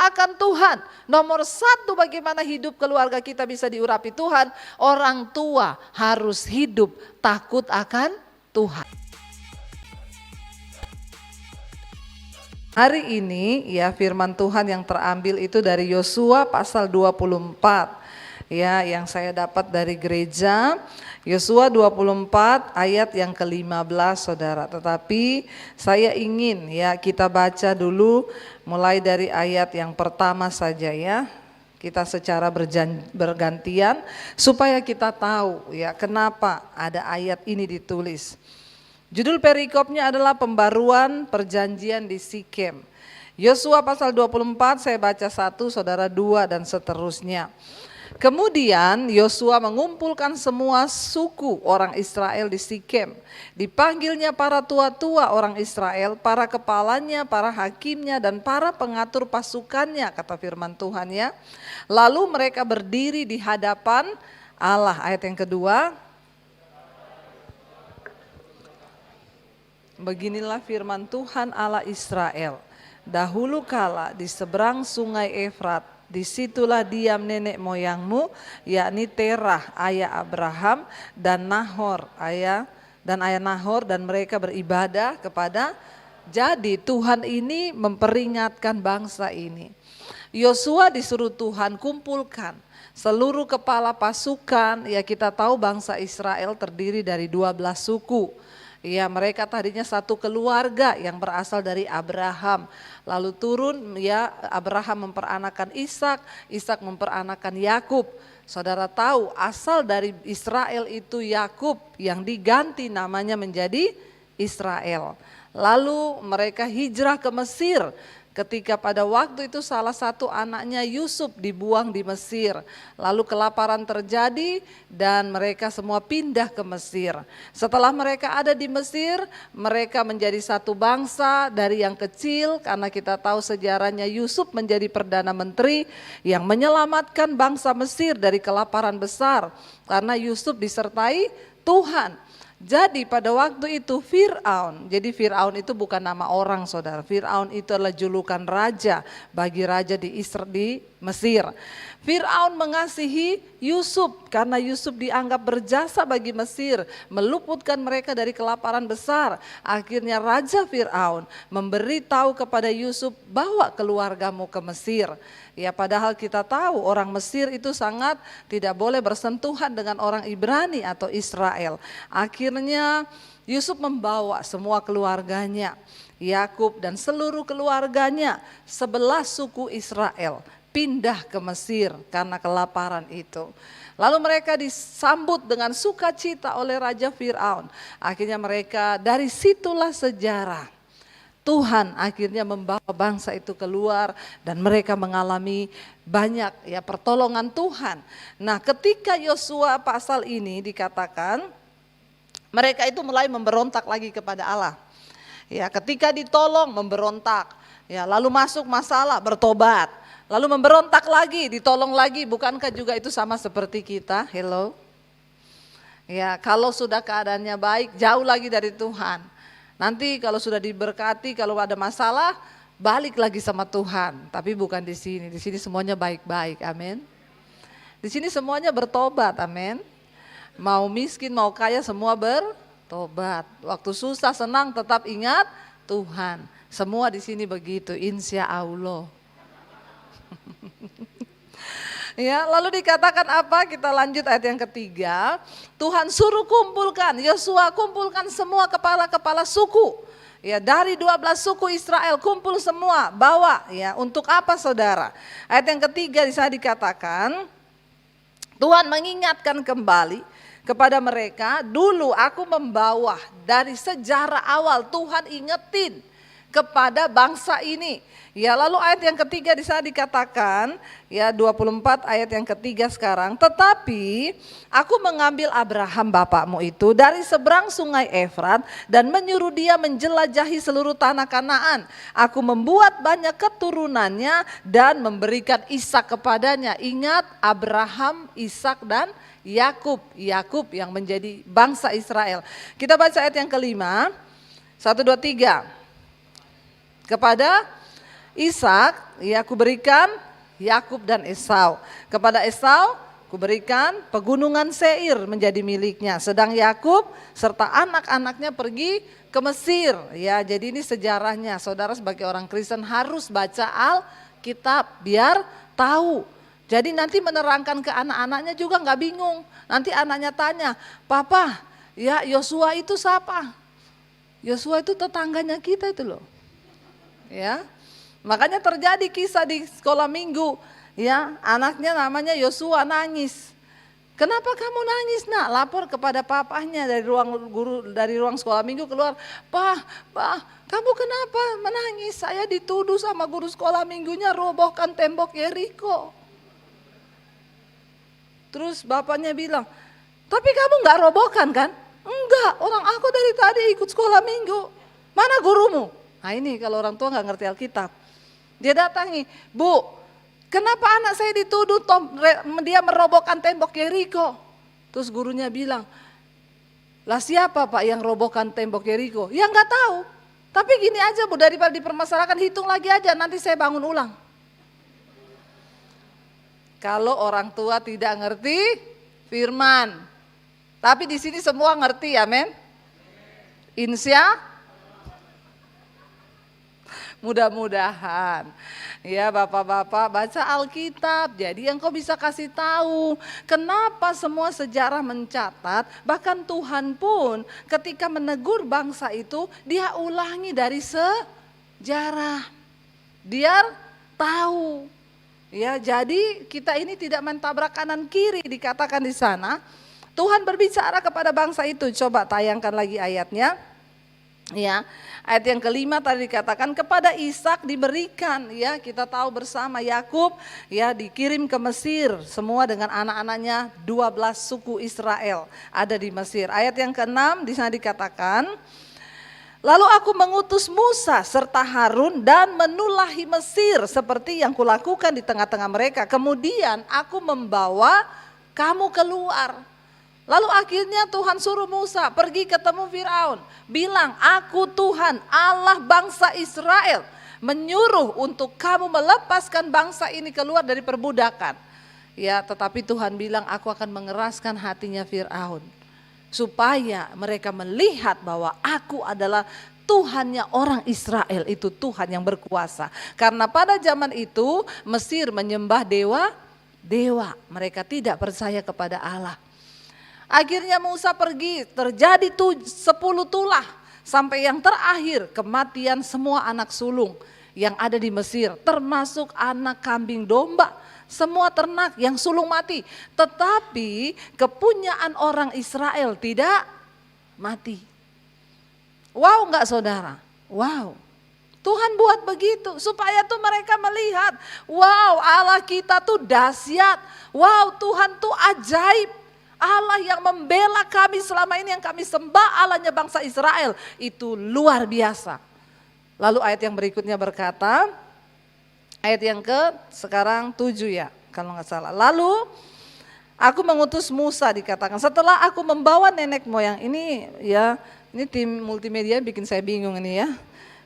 akan Tuhan. Nomor satu bagaimana hidup keluarga kita bisa diurapi Tuhan, orang tua harus hidup takut akan Tuhan. Hari ini ya firman Tuhan yang terambil itu dari Yosua pasal 24. Ya, yang saya dapat dari gereja, Yosua 24 ayat yang ke-15 Saudara. Tetapi saya ingin ya kita baca dulu mulai dari ayat yang pertama saja ya. Kita secara bergantian supaya kita tahu ya kenapa ada ayat ini ditulis. Judul perikopnya adalah pembaruan perjanjian di Sikem. Yosua pasal 24 saya baca 1, Saudara 2 dan seterusnya. Kemudian Yosua mengumpulkan semua suku orang Israel di Sikem. Dipanggilnya para tua-tua orang Israel, para kepalanya, para hakimnya dan para pengatur pasukannya, kata firman Tuhan ya. Lalu mereka berdiri di hadapan Allah. Ayat yang kedua. Beginilah firman Tuhan Allah Israel. Dahulu kala di seberang sungai Efrat, disitulah diam nenek moyangmu, yakni Terah ayah Abraham dan Nahor ayah Nahor, dan mereka beribadah kepada. Jadi Tuhan ini memperingatkan bangsa ini. Yosua disuruh Tuhan kumpulkan seluruh kepala pasukan. Ya, kita tahu bangsa Israel terdiri dari 12 suku. Ya, mereka tadinya satu keluarga yang berasal dari Abraham. Lalu turun ya Abraham memperanakan Ishak, Ishak memperanakan Yakub. Saudara tahu asal dari Israel itu Yakub yang diganti namanya menjadi Israel. Lalu mereka hijrah ke Mesir. Ketika pada waktu itu salah satu anaknya Yusuf dibuang di Mesir. Lalu kelaparan terjadi dan mereka semua pindah ke Mesir. Setelah mereka ada di Mesir, mereka menjadi satu bangsa dari yang kecil, karena kita tahu sejarahnya Yusuf menjadi perdana menteri yang menyelamatkan bangsa Mesir dari kelaparan besar. Karena Yusuf disertai Tuhan. Jadi pada waktu itu Fir'aun, jadi Fir'aun itu bukan nama orang Saudara, Fir'aun itu adalah julukan raja bagi raja di Mesir. Fir'aun mengasihi Yusuf karena Yusuf dianggap berjasa bagi Mesir, meluputkan mereka dari kelaparan besar. Akhirnya Raja Fir'aun memberitahu kepada Yusuf, bawa keluargamu ke Mesir. Ya, padahal kita tahu orang Mesir itu sangat tidak boleh bersentuhan dengan orang Ibrani atau Israel. Akhirnya Yusuf membawa semua keluarganya, Yakub dan seluruh keluarganya, 11 suku Israel pindah ke Mesir karena kelaparan itu. Lalu mereka disambut dengan sukacita oleh Raja Fir'aun. Akhirnya mereka, dari situlah sejarah Tuhan akhirnya membawa bangsa itu keluar dan mereka mengalami banyak ya pertolongan Tuhan. Nah, ketika Yosua pasal ini dikatakan mereka itu mulai memberontak lagi kepada Allah. Ya, ketika ditolong memberontak. Ya, lalu masuk masalah bertobat. Lalu memberontak lagi, ditolong lagi. Bukankah juga itu sama seperti kita? Hello. Ya, kalau sudah keadaannya baik, jauh lagi dari Tuhan. Nanti kalau sudah diberkati, kalau ada masalah, balik lagi sama Tuhan. Tapi bukan di sini. Di sini semuanya baik-baik. Amin. Di sini semuanya bertobat. Amin. Mau miskin, mau kaya, semua bertobat. Waktu susah, senang, tetap ingat Tuhan. Semua di sini begitu. Insya Allah. Ya, lalu dikatakan apa? Kita lanjut ayat yang ketiga. Tuhan suruh kumpulkan, Yosua kumpulkan semua kepala-kepala suku. Ya, dari 12 suku Israel kumpul semua, bawa ya. Untuk apa Saudara? Ayat yang ketiga di sana dikatakan, Tuhan mengingatkan kembali kepada mereka, dulu aku membawa dari sejarah awal, Tuhan ingetin kepada bangsa ini. Ya, lalu ayat yang ketiga di sana dikatakan, ya 24 ayat yang ketiga sekarang, tetapi aku mengambil Abraham bapakmu itu dari seberang sungai Efrat dan menyuruh dia menjelajahi seluruh tanah Kanaan. Aku membuat banyak keturunannya dan memberikan Ishak kepadanya. Ingat Abraham, Ishak dan Yakub. Yakub yang menjadi bangsa Israel. Kita baca ayat yang kelima, 1, 2, 3. Kepada Ishak, ya kuberikan Yakub dan Esau. Kepada Esau kuberikan pegunungan Seir menjadi miliknya. Sedang Yakub serta anak-anaknya pergi ke Mesir. Ya, jadi ini sejarahnya. Saudara sebagai orang Kristen harus baca Alkitab biar tahu. Jadi nanti menerangkan ke anak-anaknya juga nggak bingung. Nanti anaknya tanya, "Papa, ya Yosua itu siapa?" Yosua itu tetangganya kita itu loh. Ya. Makanya terjadi kisah di sekolah minggu, ya, anaknya namanya Yosua nangis. "Kenapa kamu nangis, Nak?" Lapor kepada papahnya dari ruang sekolah minggu keluar, "Pak, kamu kenapa menangis? Saya dituduh sama guru sekolah minggunya robohkan tembok Yeriko." Terus bapaknya bilang, "Tapi kamu nggak robohkan kan?" "Enggak, orang aku dari tadi ikut sekolah minggu." "Mana gurumu?" Nah ini kalau orang tua nggak ngerti Alkitab. Dia datangi, "Bu, kenapa anak saya dituduh dia merobohkan tembok Yeriko?" Terus gurunya bilang, "Lah siapa Pak yang robohkan tembok Yeriko?" "Ya nggak tahu. Tapi gini aja Bu, daripada dipermasalahkan hitung lagi aja, nanti saya bangun ulang." Kalau orang tua tidak ngerti firman. Tapi di sini semua ngerti, amin. Insya mudah-mudahan. Ya bapak-bapak baca Alkitab. Jadi engkau bisa kasih tahu kenapa semua sejarah mencatat. Bahkan Tuhan pun ketika menegur bangsa itu dia ulangi dari sejarah. Biar tahu. Ya, jadi kita ini tidak mentabrak kanan kiri dikatakan di sana. Tuhan berbicara kepada bangsa itu. Coba tayangkan lagi ayatnya. Ya, ayat yang kelima tadi dikatakan kepada Ishak diberikan, ya kita tahu bersama Yakub ya dikirim ke Mesir semua dengan anak-anaknya 12 suku Israel ada di Mesir. Ayat yang ke-6 di sana dikatakan, "Lalu aku mengutus Musa serta Harun dan menulahi Mesir seperti yang kulakukan di tengah-tengah mereka. Kemudian aku membawa kamu keluar." Lalu akhirnya Tuhan suruh Musa pergi ketemu Firaun. Bilang, "Aku Tuhan Allah bangsa Israel menyuruh untuk kamu melepaskan bangsa ini keluar dari perbudakan." Ya, tetapi Tuhan bilang, "Aku akan mengeraskan hatinya Firaun. Supaya mereka melihat bahwa aku adalah Tuhannya orang Israel, itu Tuhan yang berkuasa." Karena pada zaman itu Mesir menyembah dewa. Mereka tidak percaya kepada Allah. Akhirnya Musa pergi, terjadi 10 tulah sampai yang terakhir kematian semua anak sulung yang ada di Mesir, termasuk anak kambing domba, semua ternak yang sulung mati. Tetapi kepunyaan orang Israel tidak mati. Wow enggak saudara? Wow. Tuhan buat begitu supaya tuh mereka melihat, wow Allah kita tuh dahsyat, wow Tuhan tuh ajaib. Allah yang membela kami selama ini yang kami sembah Allahnya bangsa Israel itu luar biasa. Lalu ayat yang berikutnya berkata, ayat yang sekarang 7 ya kalau nggak salah. Lalu aku mengutus Musa dikatakan setelah aku membawa nenek moyang ini ya, ini tim multimedia bikin saya bingung ini ya.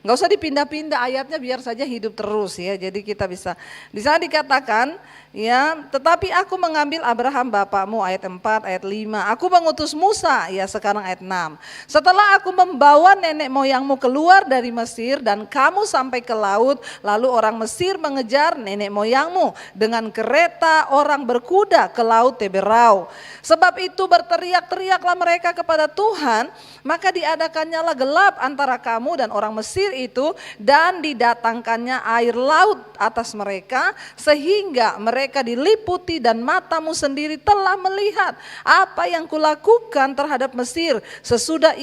Nggak usah dipindah-pindah ayatnya biar saja hidup terus ya. Jadi kita bisa. Di sana dikatakan ya, tetapi aku mengambil Abraham bapakmu ayat 4 ayat 5. Aku mengutus Musa ya sekarang ayat 6. Setelah aku membawa nenek moyangmu keluar dari Mesir dan kamu sampai ke laut, lalu orang Mesir mengejar nenek moyangmu dengan kereta orang berkuda ke laut Teberau. Sebab itu berteriak-teriaklah mereka kepada Tuhan, maka diadakannya gelap antara kamu dan orang Mesir itu dan didatangkannya air laut atas mereka sehingga mereka diliputi dan matamu sendiri telah melihat apa yang kulakukan terhadap Mesir sesudah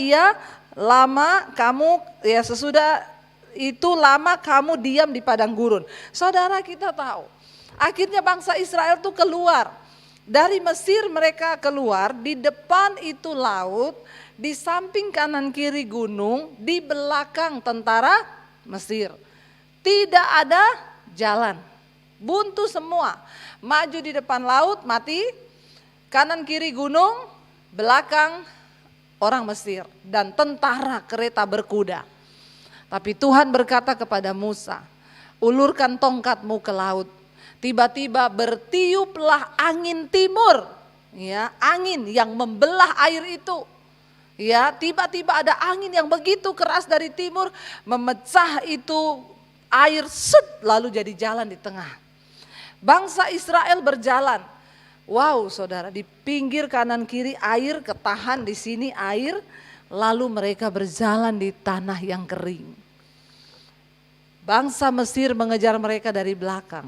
kamu diam di padang gurun. Saudara kita tahu akhirnya bangsa Israel itu keluar dari Mesir, mereka keluar di depan itu laut, di samping kanan kiri gunung, di belakang tentara Mesir. Tidak ada jalan, buntu semua. Maju di depan laut mati, kanan kiri gunung, belakang orang Mesir dan tentara kereta berkuda. Tapi Tuhan berkata kepada Musa, Ulurkan tongkatmu ke laut. Tiba-tiba bertiuplah angin timur, ya, angin yang membelah air itu. Ya, tiba-tiba ada angin yang begitu keras dari timur memecah itu air, lalu jadi jalan di tengah. Bangsa Israel berjalan. Wow, saudara, di pinggir kanan kiri air, ketahan di sini air, lalu mereka berjalan di tanah yang kering. Bangsa Mesir mengejar mereka dari belakang.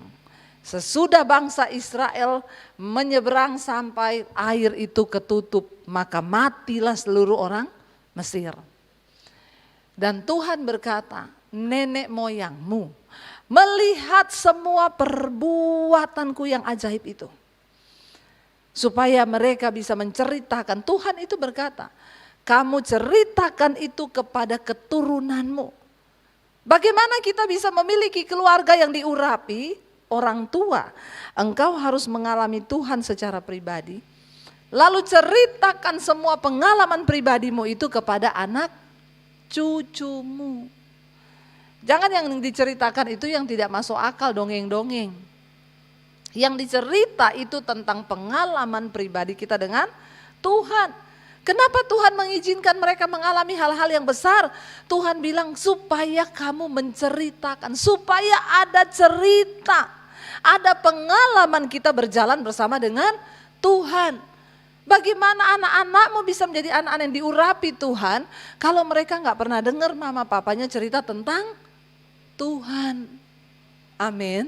Sesudah bangsa Israel menyeberang sampai air itu ketutup, maka matilah seluruh orang Mesir. Dan Tuhan berkata, nenek moyangmu melihat semua perbuatanku yang ajaib itu. Supaya mereka bisa menceritakan, Tuhan itu berkata, kamu ceritakan itu kepada keturunanmu. Bagaimana kita bisa memiliki keluarga yang diurapi? Orang tua, engkau harus mengalami Tuhan secara pribadi. Lalu ceritakan semua pengalaman pribadimu itu kepada anak cucumu. Jangan yang diceritakan itu yang tidak masuk akal, dongeng-dongeng. Yang dicerita itu tentang pengalaman pribadi kita dengan Tuhan. Kenapa Tuhan mengizinkan mereka mengalami hal-hal yang besar? Tuhan bilang supaya kamu menceritakan, supaya ada cerita. Ada pengalaman kita berjalan bersama dengan Tuhan. Bagaimana anak-anakmu bisa menjadi anak-anak yang diurapi Tuhan kalau mereka gak pernah dengar mama papanya cerita tentang Tuhan. Amin.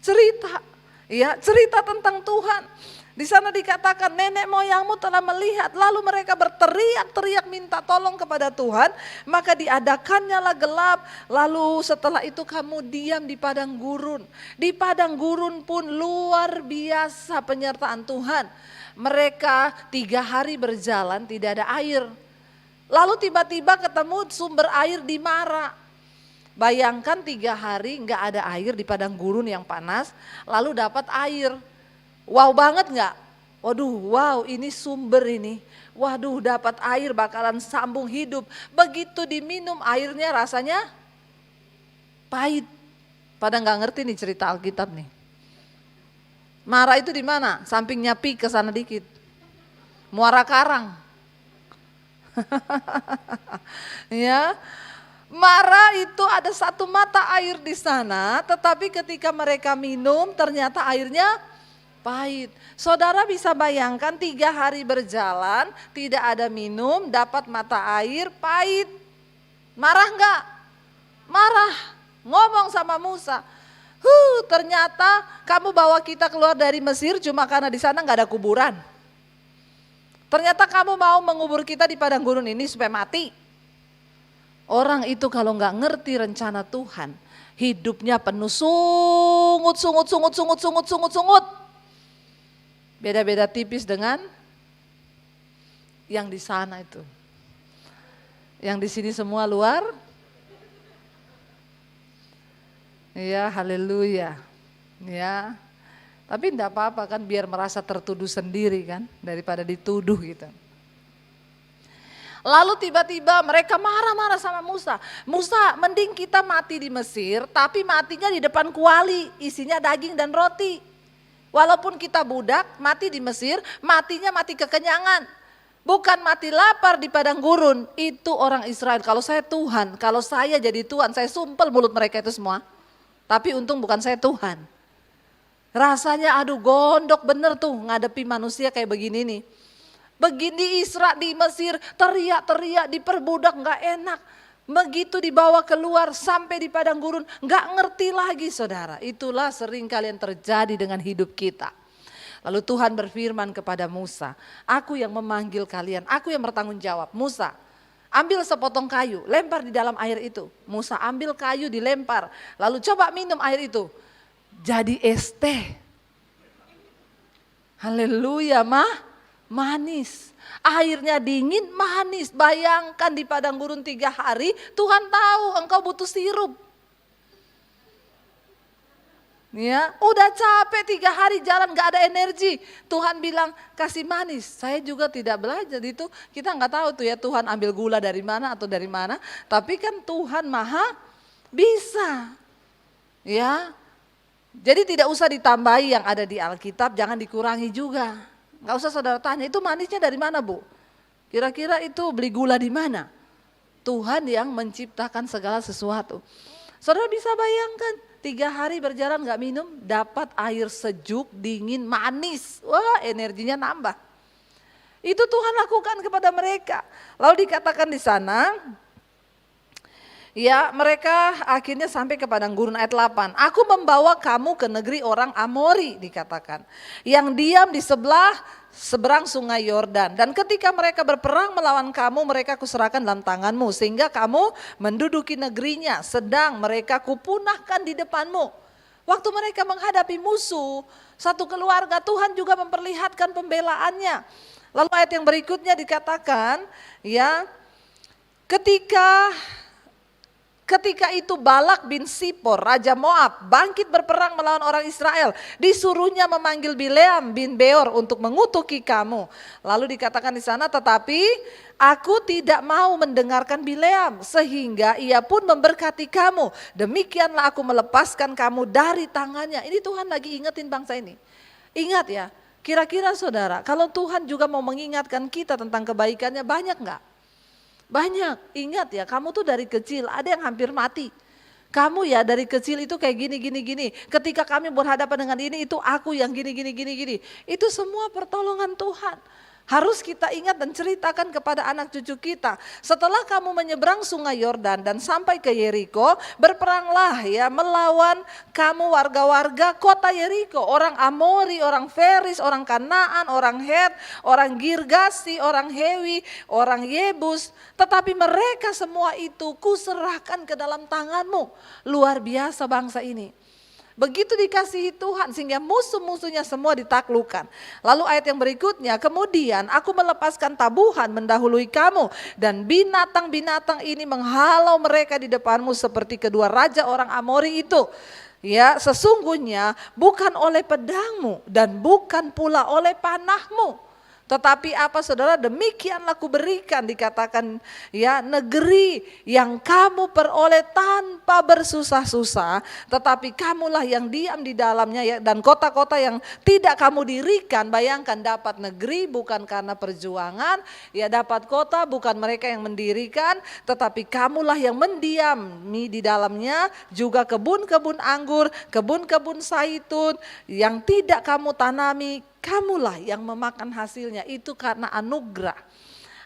Cerita, ya, cerita tentang Tuhan. Di sana dikatakan nenek moyangmu telah melihat, lalu mereka berteriak-teriak minta tolong kepada Tuhan, maka diadakannya lah gelap. Lalu setelah itu kamu diam di padang gurun. Di padang gurun pun luar biasa penyertaan Tuhan. Mereka 3 hari berjalan tidak ada air. Lalu tiba-tiba ketemu sumber air di Mara. Bayangkan 3 hari nggak ada air di padang gurun yang panas, lalu dapat air. Wow banget nggak? Waduh, wow ini sumber ini. Waduh dapat air bakalan sambung hidup. Begitu diminum airnya rasanya pahit. Pada nggak ngerti nih cerita Alkitab nih. Mara itu di mana? Samping Nyapi ke sana dikit. Muara Karang. Ya. Mara itu ada satu mata air di sana, tetapi ketika mereka minum ternyata airnya pahit. Saudara bisa bayangkan 3 hari berjalan, tidak ada minum, dapat mata air pahit. Marah enggak? Marah. Ngomong sama Musa, ternyata kamu bawa kita keluar dari Mesir cuma karena di sana enggak ada kuburan. Ternyata kamu mau mengubur kita di padang gurun ini supaya mati. Orang itu kalau enggak ngerti rencana Tuhan, hidupnya penuh sungut. Beda-beda tipis dengan yang di sana itu. Yang di sini semua luar. Ya, haleluya. Ya. Tapi enggak apa-apa kan, biar merasa tertuduh sendiri kan, daripada dituduh gitu. Lalu tiba-tiba mereka marah-marah sama Musa. Musa, mending kita mati di Mesir, tapi matinya di depan kuali, isinya daging dan roti. Walaupun kita budak, mati di Mesir, matinya mati kekenyangan. Bukan mati lapar di padang gurun. Itu orang Israel. Kalau saya Tuhan, kalau saya jadi Tuhan, saya sumpel mulut mereka itu semua. Tapi untung bukan saya Tuhan. Rasanya aduh gondok bener tuh ngadepi manusia kayak begini nih. Begini Israel di Mesir, teriak-teriak, diperbudak gak enak. Begitu dibawa keluar sampai di padang gurun, gak ngerti lagi saudara. Itulah sering kalian terjadi dengan hidup kita. Lalu Tuhan berfirman kepada Musa, aku yang memanggil kalian, aku yang bertanggung jawab. Musa, ambil sepotong kayu, lempar di dalam air itu. Musa ambil kayu dilempar, lalu coba minum air itu. Jadi es teh. Haleluya manis. Airnya dingin manis. Bayangkan di padang gurun 3 hari, Tuhan tahu engkau butuh sirup. Ya, udah capek 3 hari jalan gak ada energi. Tuhan bilang kasih manis. Saya juga tidak belajar itu. Kita gak tahu tuh ya Tuhan ambil gula dari mana atau dari mana. Tapi kan Tuhan maha bisa. Ya, jadi tidak usah ditambahi yang ada di Alkitab, jangan dikurangi juga. Nggak usah saudara tanya, itu manisnya dari mana Bu? Kira-kira itu beli gula di mana? Tuhan yang menciptakan segala sesuatu. Saudara bisa bayangkan, 3 hari berjalan nggak minum, dapat air sejuk, dingin, manis. Wah, energinya nambah. Itu Tuhan lakukan kepada mereka. Lalu dikatakan di sana, ya mereka akhirnya sampai ke padang gurun ayat 8. Aku membawa kamu ke negeri orang Amori dikatakan. Yang diam di seberang sungai Yordan. Dan ketika mereka berperang melawan kamu, mereka kuserahkan dalam tanganmu. Sehingga kamu menduduki negerinya, sedang mereka kupunahkan di depanmu. Waktu mereka menghadapi musuh, satu keluarga, Tuhan juga memperlihatkan pembelaannya. Lalu ayat yang berikutnya dikatakan, ya Ketika itu Balak bin Sipor, Raja Moab, bangkit berperang melawan orang Israel. Disuruhnya memanggil Bileam bin Beor untuk mengutuki kamu. Lalu dikatakan di sana, tetapi aku tidak mau mendengarkan Bileam, sehingga ia pun memberkati kamu. Demikianlah aku melepaskan kamu dari tangannya. Ini Tuhan lagi ingetin bangsa ini. Ingat ya, kira-kira saudara, kalau Tuhan juga mau mengingatkan kita tentang kebaikannya, banyak enggak? Banyak. Ingat ya, kamu tuh dari kecil ada yang hampir mati. Kamu ya dari kecil itu kayak gini. Ketika kami berhadapan dengan ini, itu aku yang gini. Itu semua pertolongan Tuhan. Harus kita ingat dan ceritakan kepada anak cucu kita. Setelah kamu menyeberang sungai Yordan dan sampai ke Yeriko, berperanglah ya melawan kamu warga-warga kota Yeriko. Orang Amori, orang Feris, orang Kanaan, orang Het, orang Girgasi, orang Hewi, orang Yebus. Tetapi mereka semua itu kuserahkan ke dalam tanganmu. Luar biasa bangsa ini. Begitu dikasihi Tuhan sehingga musuh-musuhnya semua ditaklukkan. Lalu ayat yang berikutnya, kemudian aku melepaskan tabuhan mendahului kamu. Dan binatang-binatang ini menghalau mereka di depanmu seperti kedua raja orang Amori itu. Ya, sesungguhnya bukan oleh pedangmu dan bukan pula oleh panahmu. Tetapi apa saudara, demikianlah kuberikan dikatakan ya negeri yang kamu peroleh tanpa bersusah-susah. Tetapi kamulah yang diam di dalamnya ya, dan kota-kota yang tidak kamu dirikan. Bayangkan dapat negeri bukan karena perjuangan, ya dapat kota bukan mereka yang mendirikan. Tetapi kamulah yang mendiami di dalamnya, juga kebun-kebun anggur, kebun-kebun zaitun yang tidak kamu tanami. Kamulah yang memakan hasilnya, itu karena anugerah.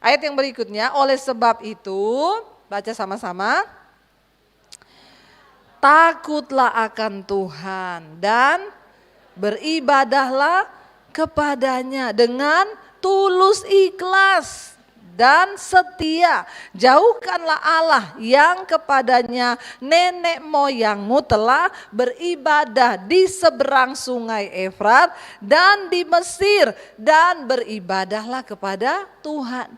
Ayat yang berikutnya, oleh sebab itu, baca sama-sama. Takutlah akan Tuhan dan beribadahlah kepadanya dengan tulus ikhlas dan setia. Jauhkanlah Allah yang kepadanya nenek moyangmu telah beribadah di seberang sungai Efrat dan di Mesir, dan beribadahlah kepada Tuhan.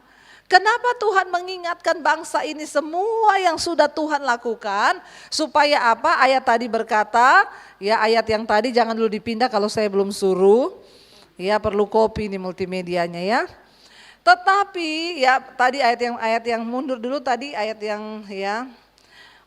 Kenapa Tuhan mengingatkan bangsa ini semua yang sudah Tuhan lakukan? Supaya apa? Ayat tadi berkata, ya ayat yang tadi jangan dulu dipindah kalau saya belum suruh. Ya perlu copy nih multimedianya ya. Tetapi ya tadi ayat yang mundur dulu tadi ayat yang ya.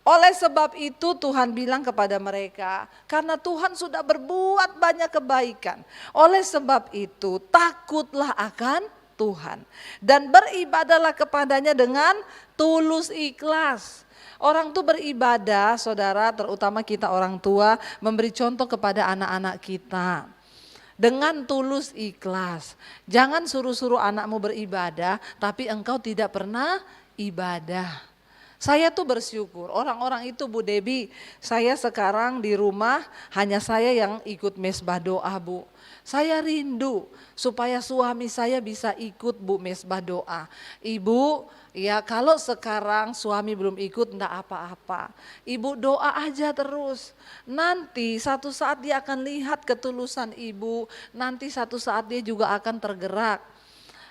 Oleh sebab itu Tuhan bilang kepada mereka, karena Tuhan sudah berbuat banyak kebaikan. Oleh sebab itu takutlah akan Tuhan dan beribadahlah kepadanya dengan tulus ikhlas. Orang tuh beribadah, saudara, terutama kita orang tua, memberi contoh kepada anak-anak kita. Dengan tulus ikhlas. Jangan suruh-suruh anakmu beribadah tapi engkau tidak pernah ibadah. Saya tuh bersyukur, orang-orang itu Bu Debi, saya sekarang di rumah hanya saya yang ikut mesbah doa Bu. Saya rindu supaya suami saya bisa ikut Bu mesbah doa. Ibu, ya kalau sekarang suami belum ikut enggak apa-apa. Ibu doa aja terus. Nanti satu saat dia akan lihat ketulusan ibu. Nanti satu saat dia juga akan tergerak.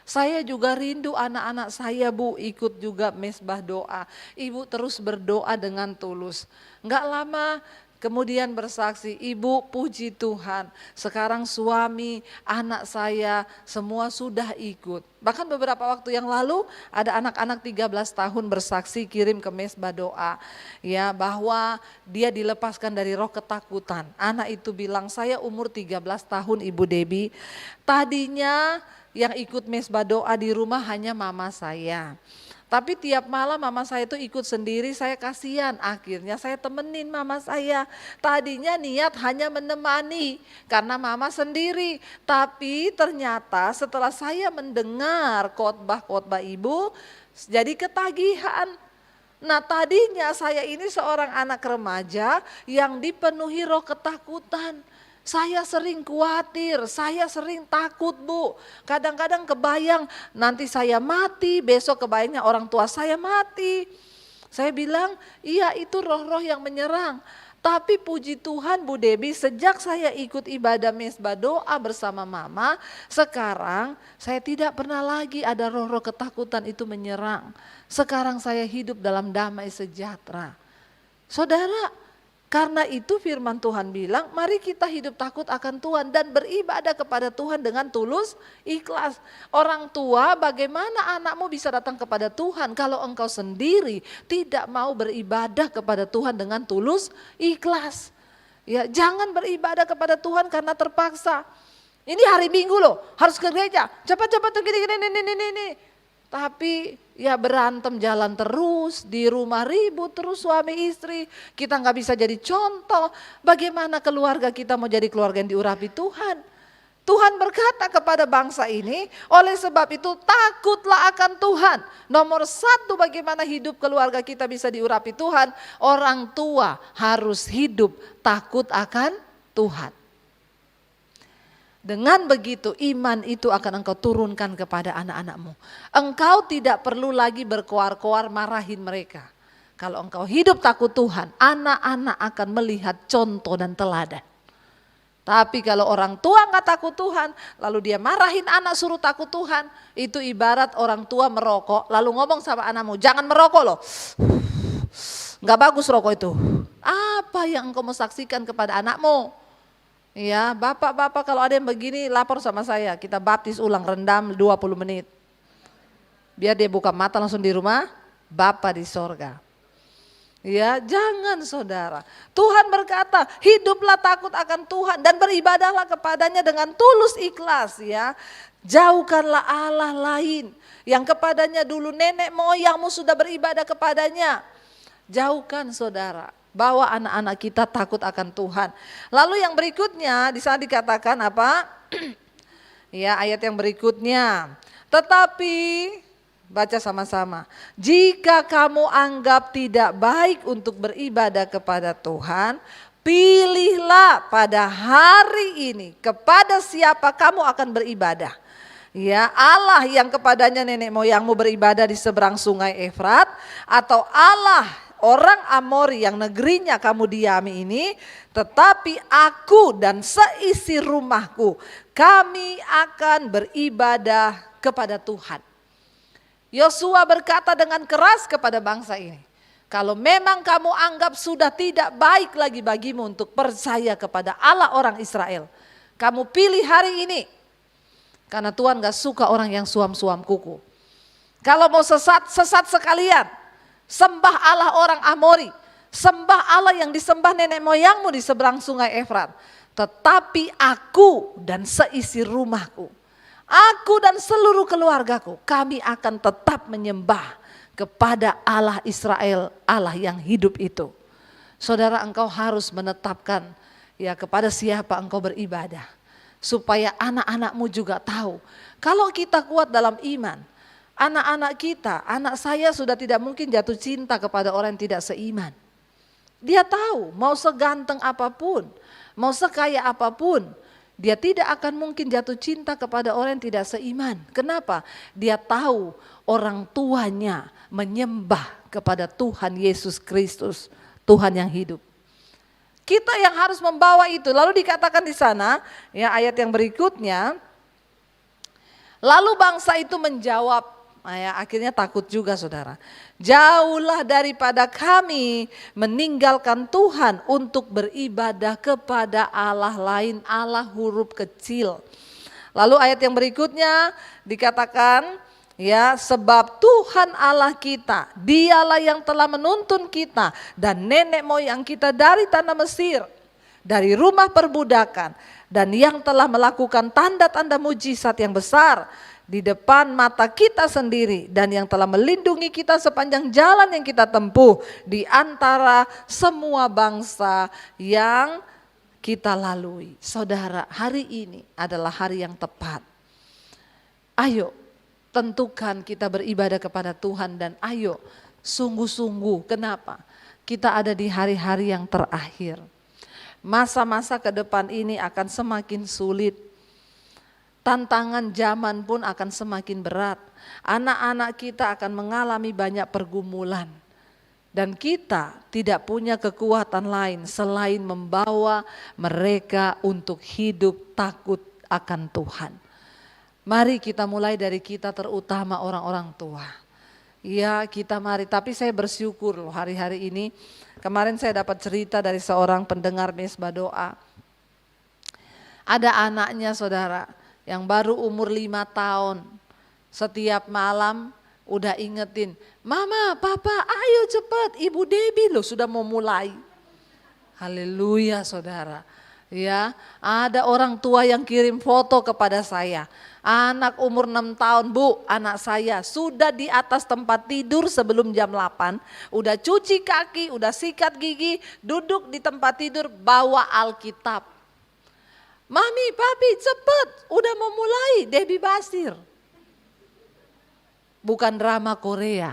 Saya juga rindu anak-anak saya Bu ikut juga mesbah doa. Ibu terus berdoa dengan tulus. Enggak lama Kemudian bersaksi, ibu puji Tuhan, sekarang suami, anak saya semua sudah ikut. Bahkan beberapa waktu yang lalu ada anak-anak 13 tahun bersaksi kirim ke mesbah doa. Ya, bahwa dia dilepaskan dari roh ketakutan. Anak itu bilang, saya umur 13 tahun Ibu Debbie, tadinya yang ikut mesbah doa di rumah hanya mama saya. Tapi tiap malam mama saya itu ikut sendiri, saya kasihan. Akhirnya saya temenin mama saya. Tadinya niat hanya menemani karena mama sendiri. Tapi ternyata setelah saya mendengar khotbah-khotbah ibu, jadi ketagihan. Nah tadinya saya ini seorang anak remaja yang dipenuhi roh ketakutan. Saya sering khawatir, saya sering takut Bu. Kadang-kadang kebayang nanti saya mati, besok kebayangnya orang tua saya mati. Saya bilang iya itu roh-roh yang menyerang. Tapi puji Tuhan Bu Debbie, sejak saya ikut ibadah mesbah doa bersama mama, sekarang saya tidak pernah lagi ada roh-roh ketakutan itu menyerang. Sekarang saya hidup dalam damai sejahtera. Saudara, karena itu firman Tuhan bilang, mari kita hidup takut akan Tuhan dan beribadah kepada Tuhan dengan tulus, ikhlas. Orang tua, bagaimana anakmu bisa datang kepada Tuhan kalau engkau sendiri tidak mau beribadah kepada Tuhan dengan tulus, ikhlas. Ya, jangan beribadah kepada Tuhan karena terpaksa. Ini hari Minggu loh, harus ke gereja. Cepat-cepat gini. Tapi ya berantem jalan terus, di rumah ribut terus suami istri. Kita nggak bisa jadi contoh. Bagaimana keluarga kita mau jadi keluarga yang diurapi Tuhan? Tuhan berkata kepada bangsa ini, oleh sebab itu takutlah akan Tuhan. Nomor satu bagaimana hidup keluarga kita bisa diurapi Tuhan, orang tua harus hidup takut akan Tuhan. Dengan begitu iman itu akan engkau turunkan kepada anak-anakmu. Engkau tidak perlu lagi berkoar-koar marahin mereka. Kalau engkau hidup takut Tuhan, anak-anak akan melihat contoh dan teladan. Tapi kalau orang tua nggak takut Tuhan, lalu dia marahin anak suruh takut Tuhan, itu ibarat orang tua merokok, lalu ngomong sama anakmu, jangan merokok loh. Nggak bagus rokok itu. Apa yang engkau mau saksikan kepada anakmu? Ya, bapak-bapak kalau ada yang begini lapor sama saya, kita baptis ulang rendam 20 menit. Biar dia buka mata langsung di rumah, Bapa di sorga. Ya, jangan saudara. Tuhan berkata, hiduplah takut akan Tuhan dan beribadahlah kepadanya dengan tulus ikhlas ya. Jauhkanlah Allah lain yang kepadanya dulu nenek moyangmu sudah beribadah kepadanya. Jauhkan saudara. Bawa anak-anak kita takut akan Tuhan. Lalu yang berikutnya di sana dikatakan apa? Ya, ayat yang berikutnya. Tetapi baca sama-sama. Jika kamu anggap tidak baik untuk beribadah kepada Tuhan, pilihlah pada hari ini kepada siapa kamu akan beribadah. Ya, Allah yang kepadanya nenek moyangmu beribadah di seberang sungai Efrat, atau Allah orang Amori yang negerinya kamu diami ini, tetapi aku dan seisi rumahku, kami akan beribadah kepada Tuhan. Yosua berkata dengan keras kepada bangsa ini, kalau memang kamu anggap sudah tidak baik lagi bagimu untuk percaya kepada Allah orang Israel, kamu pilih hari ini, karena Tuhan gak suka orang yang suam-suam kuku. Kalau mau sesat, sesat sekalian. Sembah Allah orang Amori, sembah Allah yang disembah nenek moyangmu di seberang sungai Efrat. Tetapi aku dan seisi rumahku, aku dan seluruh keluargaku, kami akan tetap menyembah kepada Allah Israel, Allah yang hidup itu. Saudara, engkau harus menetapkan ya kepada siapa engkau beribadah. Supaya anak-anakmu juga tahu, kalau kita kuat dalam iman, anak-anak kita, anak saya sudah tidak mungkin jatuh cinta kepada orang yang tidak seiman. Dia tahu mau seganteng apapun, mau sekaya apapun, dia tidak akan mungkin jatuh cinta kepada orang yang tidak seiman. Kenapa? Dia tahu orang tuanya menyembah kepada Tuhan Yesus Kristus, Tuhan yang hidup. Kita yang harus membawa itu. Lalu dikatakan di sana, ya ayat yang berikutnya, lalu bangsa itu menjawab Ya, akhirnya takut juga saudara. Jauhlah daripada kami meninggalkan Tuhan untuk beribadah kepada Allah lain, Allah huruf kecil. Lalu ayat yang berikutnya dikatakan, ya, sebab Tuhan Allah kita, dialah yang telah menuntun kita dan nenek moyang kita dari tanah Mesir, dari rumah perbudakan, dan yang telah melakukan tanda-tanda mujizat yang besar di depan mata kita sendiri, dan yang telah melindungi kita sepanjang jalan yang kita tempuh di antara semua bangsa yang kita lalui. Saudara, hari ini adalah hari yang tepat. Ayo tentukan kita beribadah kepada Tuhan, dan ayo sungguh-sungguh. Kenapa? Kita ada di hari-hari yang terakhir. Masa-masa ke depan ini akan semakin sulit. Tantangan zaman pun akan semakin berat. Anak-anak kita akan mengalami banyak pergumulan. Dan kita tidak punya kekuatan lain selain membawa mereka untuk hidup takut akan Tuhan. Mari kita mulai dari kita, terutama orang-orang tua. Ya, kita mari, tapi saya bersyukur loh hari-hari ini. Kemarin saya dapat cerita dari seorang pendengar mesbah doa. Ada anaknya saudara, yang baru umur 5 tahun, setiap malam udah ingetin, mama, papa, ayo cepet, Ibu Debbie loh sudah mau mulai. Haleluya saudara. Ya, ada orang tua yang kirim foto kepada saya. Anak umur 6 tahun, Bu, anak saya sudah di atas tempat tidur sebelum jam 8, udah cuci kaki, udah sikat gigi, duduk di tempat tidur bawa Alkitab. Mami, papi cepet, udah mau mulai Debbie Basir. Bukan drama Korea.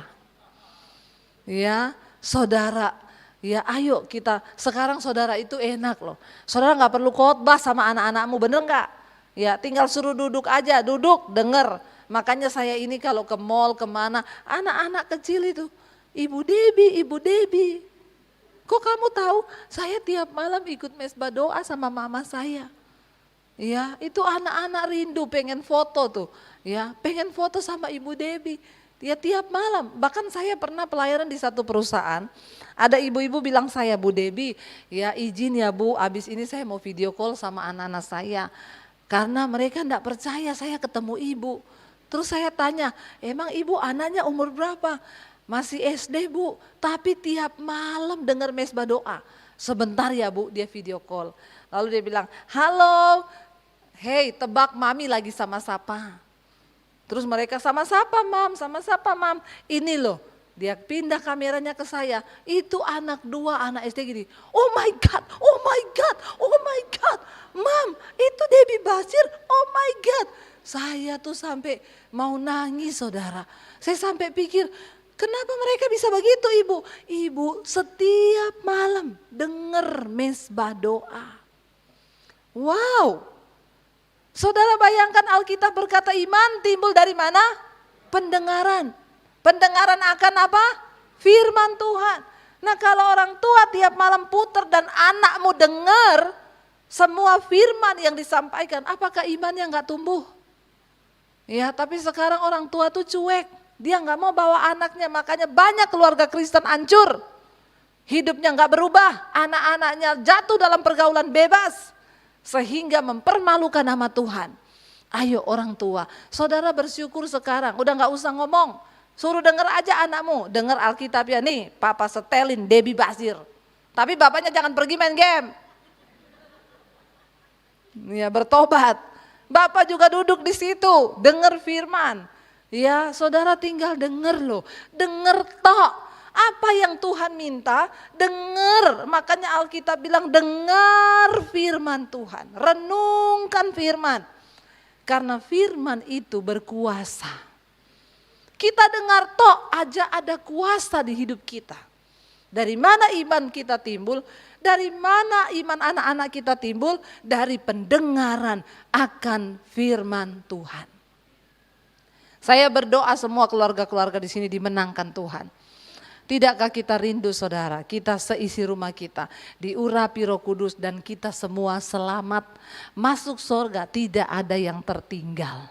Ya, saudara, ya ayo kita, sekarang saudara itu enak loh. Saudara gak perlu khotbah sama anak-anakmu, bener gak? Ya tinggal suruh duduk aja, duduk denger. Makanya saya ini kalau ke mall kemana, anak-anak kecil itu, Ibu Debbie, Ibu Debbie. Kok kamu tahu? Saya tiap malam ikut mesbah doa sama mama saya. Ya, itu anak-anak rindu pengen foto tuh. Ya, pengen foto sama Ibu Debbie. Ya tiap malam. Bahkan saya pernah pelayanan di satu perusahaan. Ada ibu-ibu bilang saya, Bu Debbie, ya izin ya Bu, abis ini saya mau video call sama anak-anak saya. Karena mereka enggak percaya saya ketemu ibu. Terus saya tanya, emang ibu anaknya umur berapa? Masih SD Bu, tapi tiap malam dengar mesbah doa. Sebentar ya Bu, dia video call. Lalu dia bilang, halo, hei tebak mami lagi sama siapa? Terus mereka sama siapa mam, sama siapa mam? Ini loh, dia pindah kameranya ke saya, itu anak 2 anak SD gini. Oh my God, oh my God, oh my God. Mam, itu Debbie Basir, oh my God. Saya tuh sampai mau nangis saudara. Saya sampai pikir, kenapa mereka bisa begitu ibu? Ibu setiap malam dengar mesbah doa. Wow, saudara bayangkan Alkitab berkata iman timbul dari mana? Pendengaran. Pendengaran akan apa? Firman Tuhan. Nah kalau orang tua tiap malam putar dan anakmu dengar semua firman yang disampaikan, apakah imannya enggak tumbuh? Ya tapi sekarang orang tua tuh cuek, dia enggak mau bawa anaknya, makanya banyak keluarga Kristen hancur. Hidupnya enggak berubah, anak-anaknya jatuh dalam pergaulan bebas. Sehingga mempermalukan nama Tuhan. Ayo orang tua, saudara bersyukur sekarang, udah gak usah ngomong. Suruh denger aja anakmu, denger Alkitab ya nih, papa setelin Debbie Basir. Tapi bapaknya jangan pergi main game. Ya bertobat. Bapak juga duduk di situ, denger firman. Ya saudara tinggal denger loh, denger tok. Apa yang Tuhan minta, dengar. Makanya Alkitab bilang dengar firman Tuhan. Renungkan firman. Karena firman itu berkuasa. Kita dengar tok aja ada kuasa di hidup kita. Dari mana iman kita timbul? Dari mana iman anak-anak kita timbul? Dari pendengaran akan firman Tuhan. Saya berdoa semua keluarga-keluarga di sini dimenangkan Tuhan. Tidakkah kita rindu saudara, kita seisi rumah kita diurapi Roh Kudus dan kita semua selamat masuk surga, tidak ada yang tertinggal.